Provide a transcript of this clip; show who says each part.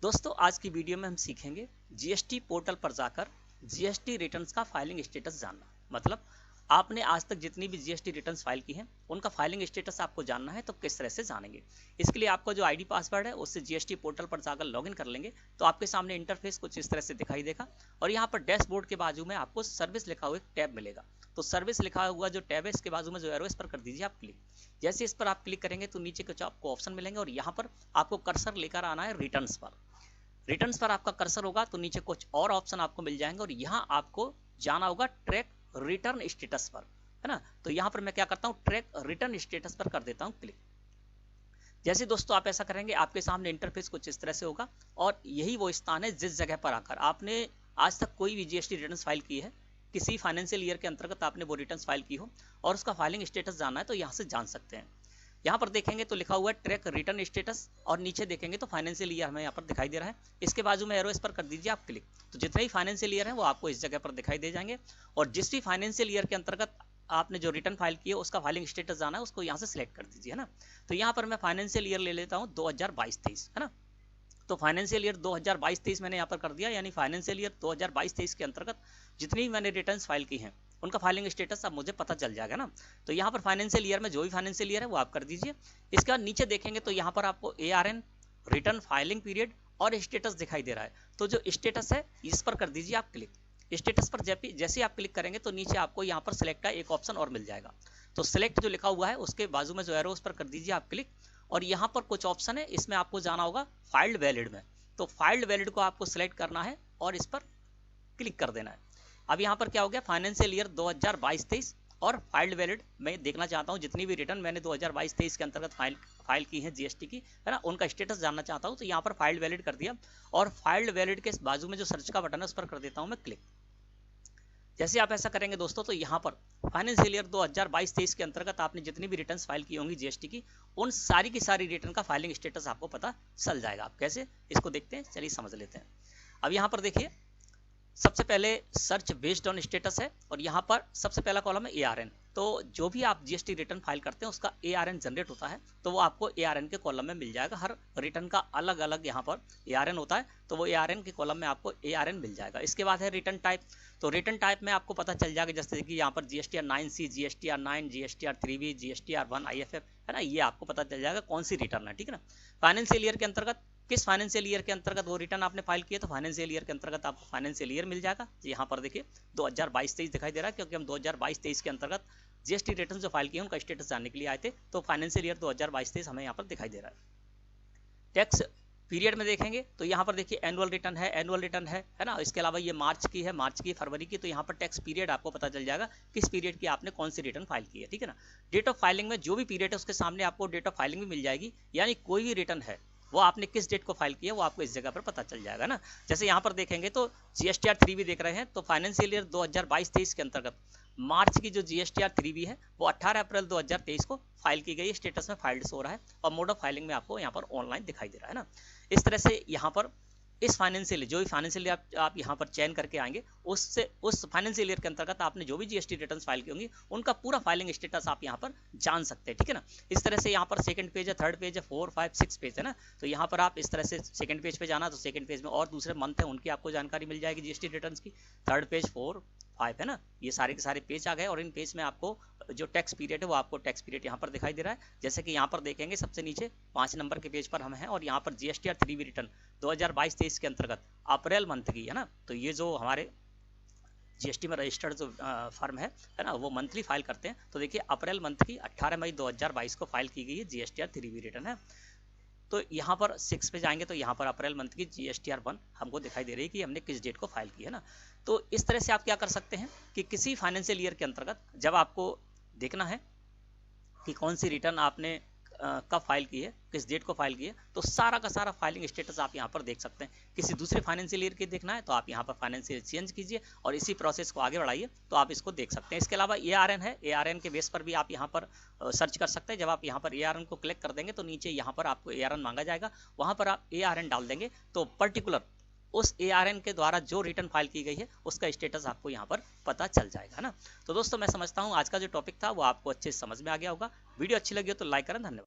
Speaker 1: दोस्तों आज की वीडियो में हम सीखेंगे जीएसटी पोर्टल पर जाकर जीएसटी रिटर्न्स का फाइलिंग स्टेटस जानना। मतलब आपने आज तक जितनी भी जीएसटी रिटर्न्स फाइल की हैं उनका फाइलिंग स्टेटस आपको जानना है, तो किस तरह से जानेंगे। इसके लिए आपका जो आईडी पासवर्ड है उससे जीएसटी पोर्टल पर जाकर लॉगिन कर लेंगे तो आपके सामने इंटरफेस कुछ इस तरह से दिखाई देगा और यहाँ पर डैशबोर्ड के बाजू में आपको सर्विस लिखा हुआ एक टैब मिलेगा। तो सर्विस लिखा हुआ जो टैब है इसके बाजू में जो एरो इस पर कर दीजिए आप क्लिक। जैसे इस पर आप क्लिक करेंगे तो नीचे कुछ आपको ऑप्शन मिलेंगे और यहाँ पर आपको कर्सर लेकर आना है रिटर्न्स पर। रिटर्न्स पर आपका कर्सर होगा तो नीचे कुछ और ऑप्शन आपको मिल जाएंगे और यहाँ आपको जाना होगा ट्रैक रिटर्न स्टेटस पर, है ना। तो यहाँ पर मैं क्या करता हूँ, ट्रैक रिटर्न स्टेटस पर कर देता हूँ क्लिक। जैसे दोस्तों आप ऐसा करेंगे आपके सामने इंटरफेस कुछ इस तरह से होगा और यही वो स्थान है जिस जगह पर आकर आपने आज तक कोई भी जीएसटी रिटर्न्स फाइल की है, किसी फाइनेंशियल ईयर के अंतर्गत आपने वो रिटर्न्स फाइल की हो और उसका फाइलिंग स्टेटस जानना है तो यहाँ से जान सकते हैं। यहाँ पर देखेंगे तो लिखा हुआ है ट्रैक रिटर्न स्टेटस और नीचे देखेंगे तो फाइनेंशियल ईयर हमें यहाँ पर दिखाई दे रहा है। इसके बाजू में एरो इस पर कर दीजिए आप क्लिक। तो जितने ही फाइनेंशियल ईयर है वो आपको इस जगह पर दिखाई दे जाएंगे और जिस भी फाइनेंशियल ईयर के अंतर्गत आपने जो रिटर्न फाइल की है उसका फाइलिंग स्टेटस जाना है उसको यहाँ से सिलेक्ट कर दीजिए, है ना। तो यहाँ पर मैं फाइनेंशियल ईयर ले लेता हूँ 2022-23, है ना। तो फाइनेंशियल ईयर 2022-23 मैंने यहाँ पर कर दिया, यानी फाइनेंशियल ईयर 2022-23 के अंतर्गत जितनी भी मैंने रिटर्न्स फाइल की हैं उनका फाइलिंग स्टेटस अब मुझे पता चल जाएगा ना। तो यहाँ पर फाइनेंशियल ईयर में जो भी फाइनेंशियल ईयर है वो आप कर दीजिए। इसके बाद नीचे देखेंगे तो यहाँ पर आपको ARN रिटर्न फाइलिंग पीरियड और स्टेटस दिखाई दे रहा है। तो जो स्टेटस है इस पर कर दीजिए आप क्लिक। स्टेटस पर जैसे आप क्लिक करेंगे तो नीचे आपको यहाँ पर सिलेक्ट का एक ऑप्शन और मिल जाएगा। तो सिलेक्ट जो लिखा हुआ है उसके बाजू में जो एरो उस पर कर दीजिए आप क्लिक और यहाँ पर कुछ ऑप्शन है, इसमें आपको जाना होगा फाइल्ड वैलिड में। तो फाइल्ड वैलिड को आपको सिलेक्ट करना है और इस पर क्लिक कर देना है। अब यहाँ पर क्या हो गया, फाइनेंशियल ईयर 2022-23 और फाइल्ड वैलिड मैं देखना चाहता हूँ जितनी भी रिटर्न मैंने 2022-23 के अंतर्गत फाइल की है जीएसटी की, है ना, उनका स्टेटस जानना चाहता हूँ। तो यहाँ पर फाइल्ड वैलिड कर दिया और फाइल्ड वैलिड के बाजू में जो सर्च का बटन है उस पर कर देता हूँ मैं क्लिक। जैसे आप ऐसा करेंगे दोस्तों तो यहाँ पर फाइनेंशियल ईयर 2022-23 के अंतर्गत आपने जितनी भी रिटर्न्स फाइल की होंगी जीएसटी की, उन सारी की सारी रिटर्न का फाइलिंग स्टेटस आपको पता चल जाएगा। आप कैसे इसको देखते हैं, चलिए समझ लेते हैं। अब यहाँ पर देखिए सबसे पहले सर्च बेस्ड ऑन स्टेटस है और यहाँ पर सबसे पहला कॉलम है ARN। तो जो भी आप जीएसटी रिटर्न फाइल करते हैं उसका ARN जनरेट होता है तो वो आपको ARN के कॉलम में मिल जाएगा। हर रिटर्न का अलग अलग यहाँ पर ARN होता है तो वो ARN के कॉलम में आपको ARN मिल जाएगा। इसके बाद है रिटर्न टाइप। तो रिटर्न टाइप में आपको पता चल जाएगा जैसे कि यहाँ पर GSTR 9C, GSTR 9, GSTR 3B, GSTR 1 IFF, है ना, ये आपको पता चल जाएगा कौन सी रिटर्न है, ठीक है ना। फाइनेंशियल ईयर के अंतर्गत किस फाइनेंशियल ईयर के अंतर्गत वो रिटर्न आपने फाइल किया, तो फाइनेंशियल ईयर के अंतर्गत आपको फाइनेंशियल ईयर मिल जाएगा। यहाँ पर देखिए 2022-23 दिखाई दे रहा है क्योंकि हम 2022-23 के अंतर्गत जीएसटी रिटर्न जो फाइल किए उनका स्टेटस जानने के लिए आए थे। तो फाइनेंशियल ईयर 2022-23 हमें यहाँ पर दिखाई दे रहा है। टैक्स पीरियड में देखेंगे तो यहाँ पर देखिए एनुअल रिटर्न है, एनुअल रिटर्न है ना। इसके अलावा ये मार्च की है, मार्च की, फरवरी की। तो यहाँ पर टैक्स पीरियड आपको पता चल जाएगा किस पीरियड की आपने कौन सी रिटर्न फाइल की है, ठीक है ना। डेट ऑफ फाइलिंग में जो भी पीरियड है उसके सामने आपको डेट ऑफ फाइलिंग भी मिल जाएगी, यानी कोई भी रिटर्न है वो आपने किस डेट को फाइल किया वो आपको इस जगह पर पता चल जाएगा ना। जैसे यहाँ पर देखेंगे तो GSTR 3B देख रहे हैं तो फाइनेंशियल ईयर 2022-23 के अंतर्गत मार्च की जो GSTR 3B है वो 18 अप्रैल 2023 को फाइल की गई, स्टेटस में फाइल्ड हो रहा है और मोड ऑफ फाइलिंग में आपको यहाँ पर ऑनलाइन दिखाई दे रहा है ना। इस तरह से यहाँ पर इस फाइनेंशियल जो भी फाइनेंशियल आप यहाँ पर चयन करके आएंगे उससे उस फाइनेंशियल ईयर के अंतर्गत आपने जो भी जीएसटी रिटर्न फाइल की होंगी उनका पूरा फाइलिंग स्टेटस आप यहाँ पर जान सकते हैं, ठीक है ना। इस तरह से यहाँ पर सेकंड पेज है, थर्ड पेज है, 4, 5, 6 पेज है ना। तो यहाँ पर आप इस तरह से सेकंड पेज पे जाना तो सेकंड पेज में और दूसरे मंथ है उनकी आपको जानकारी मिल जाएगी जीएसटी रिटर्न की। थर्ड पेज, 4, 5 है ना, ये सारे के सारे पेज आ गए और इन पेज में आपको जो टैक्स पीरियड है वो आपको टैक्स पीरियड यहाँ पर दिखाई दे रहा है। जैसे कि यहाँ पर देखेंगे सबसे नीचे 5 नंबर के पेज पर हम हैं और यहाँ पर GSTR 3B रिटर्न 2022-23 के अंतर्गत अप्रैल मंथ की, है ना। तो ये जो हमारे जीएसटी में रजिस्टर्ड जो फर्म है ना, वो मंथली फाइल करते हैं। तो देखिए अप्रैल मंथ की 18 मई 2022 को फाइल की गई है GSTR 3B रिटर्न है। तो यहाँ पर 6 पे जाएंगे तो यहाँ पर अप्रैल मंथ की GSTR 1 हमको दिखाई दे रही है कि हमने किस डेट को फाइल की है ना। तो इस तरह से आप क्या कर सकते हैं कि किसी फाइनेंशियल ईयर के अंतर्गत जब आपको देखना है कि कौन सी रिटर्न आपने कब फाइल की है, किस डेट को फाइल की है, तो सारा का सारा फाइलिंग स्टेटस आप यहाँ पर देख सकते हैं। किसी दूसरे फाइनेंशियल ईयर के देखना है तो आप यहाँ पर फाइनेंशियल चेंज कीजिए और इसी प्रोसेस को आगे बढ़ाइए तो आप इसको देख सकते हैं। इसके अलावा ARN है, ARN के बेस पर भी आप यहाँ पर सर्च कर सकते हैं। जब आप यहाँ पर ARN को क्लिक कर देंगे तो नीचे यहाँ पर आपको ARN मांगा जाएगा, वहाँ पर आप ARN डाल देंगे तो पर्टिकुलर उस ARN के द्वारा जो रिटर्न फाइल की गई है उसका स्टेटस आपको यहाँ पर पता चल जाएगा ना। तो दोस्तों मैं समझता हूँ आज का जो टॉपिक था वो आपको अच्छे से समझ में आ गया होगा। वीडियो अच्छी लगी हो तो लाइक करें। धन्यवाद।